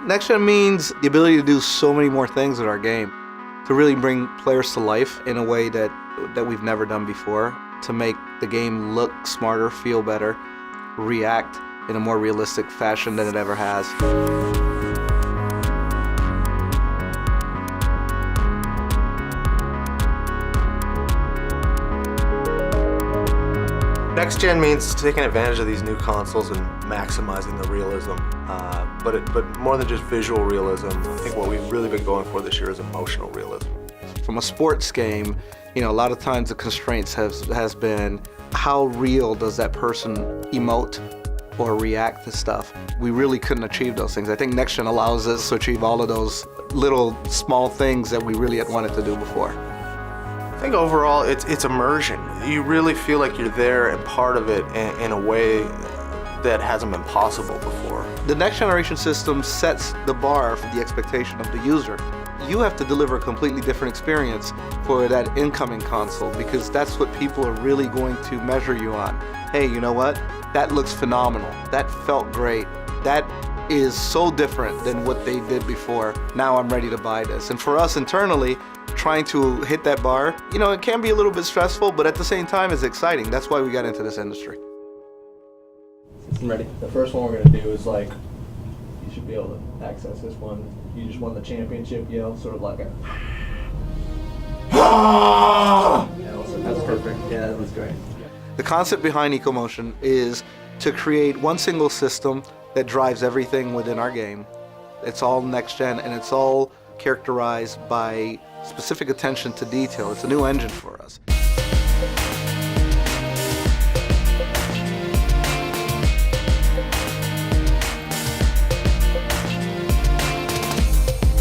Next Gen means the ability to do so many more things with our game, to really bring players to life in a way that we've never done before, to make the game look smarter, feel better, react in a more realistic fashion than it ever has. Next Gen means taking advantage of these new consoles and maximizing the realism, but more than just visual realism. I think what we've really been going for this year is emotional realism. From a sports game, a lot of times the constraints has been how real does that person emote or react to stuff. We really couldn't achieve those things. I think Next Gen allows us to achieve all of those little small things that we really had wanted to do before. I think overall it's immersion. You really feel like you're there and part of it in a way that hasn't been possible before. The next generation system sets the bar for the expectation of the user. You have to deliver a completely different experience for that incoming console, because that's what people are really going to measure you on. Hey, you know what? That looks phenomenal. That felt great. That is so different than what they did before. Now I'm ready to buy this. And for us internally, trying to hit that bar, it can be a little bit stressful, but at the same time it's exciting. That's why we got into this industry. I'm ready. The first one we're going to do is you should be able to access this one. You just won the championship yell, sort of like a That's perfect. Yeah, that was great. The concept behind EcoMotion is to create one single system that drives everything within our game. It's all next gen, and it's all characterized by specific attention to detail. It's a new engine for us.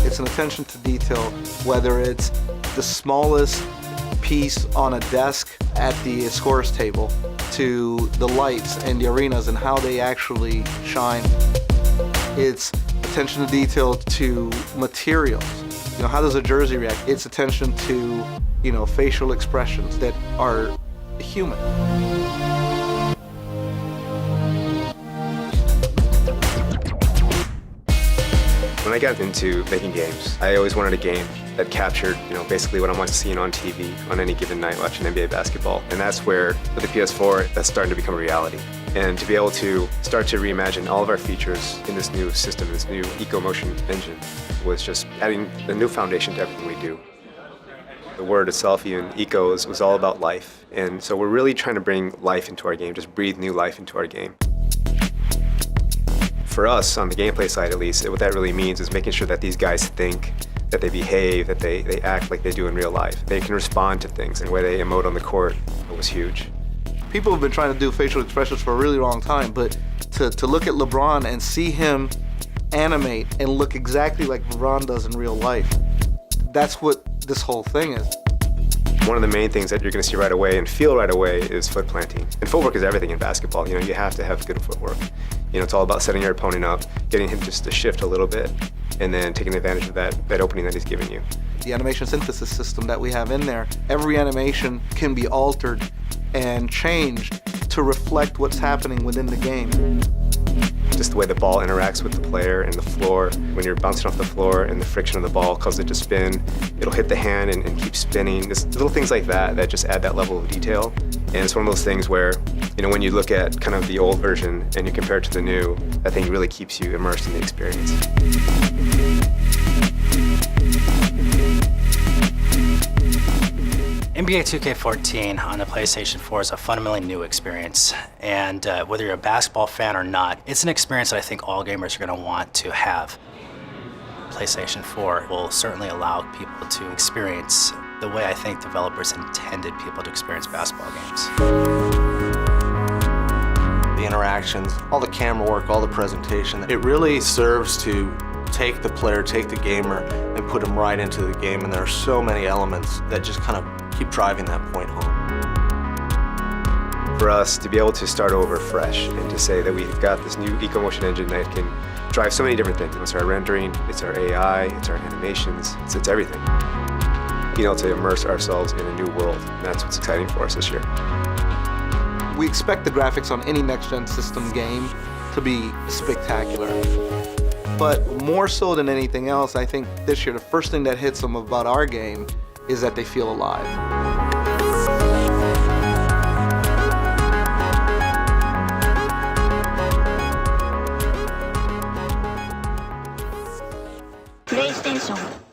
It's an attention to detail, whether it's the smallest piece on a desk at the scorer's table to the lights and the arenas and how they actually shine. It's attention to detail to materials. How does a jersey react? It's attention to, facial expressions that are human. When I got into making games, I always wanted a game that captured, basically what I'm seeing on TV on any given night watching NBA basketball. And that's where, with the PS4, that's starting to become a reality. And to be able to start to reimagine all of our features in this new system, this new EcoMotion engine, was just adding a new foundation to everything we do. The word itself, even eco, was all about life. And so we're really trying to bring life into our game, just breathe new life into our game. For us, on the gameplay side at least, what that really means is making sure that these guys think, that they behave, that they act like they do in real life. They can respond to things, and the way they emote on the court was huge. People have been trying to do facial expressions for a really long time, but to look at LeBron and see him animate and look exactly like LeBron does in real life, that's what this whole thing is. One of the main things that you're going to see right away and feel right away is foot planting. And footwork is everything in basketball. You have to have good footwork. It's all about setting your opponent up, getting him just to shift a little bit, and then taking advantage of that opening that he's giving you. The animation synthesis system that we have in there, every animation can be altered and changed to reflect what's happening within the game. Just the way the ball interacts with the player and the floor. When you're bouncing off the floor and the friction of the ball causes it to spin, it'll hit the hand and keep spinning. There's little things like that that just add that level of detail. And it's one of those things where, when you look at kind of the old version and you compare it to the new, that thing really keeps you immersed in the experience. NBA 2K14 on the PlayStation 4 is a fundamentally new experience, and whether you're a basketball fan or not, it's an experience that I think all gamers are going to want to have. PlayStation 4 will certainly allow people to experience the way I think developers intended people to experience basketball games. The interactions, all the camera work, all the presentation, it really serves to take the player, take the gamer, and put them right into the game, and there are so many elements that just kind of keep driving that point home. For us to be able to start over fresh and to say that we've got this new EcoMotion engine that can drive so many different things. It's our rendering, it's our AI, it's our animations, it's everything. being able to immerse ourselves in a new world. And that's what's exciting for us this year. We expect the graphics on any next-gen system game to be spectacular. But more so than anything else, I think this year the first thing that hits them about our game is that they feel alive. PlayStation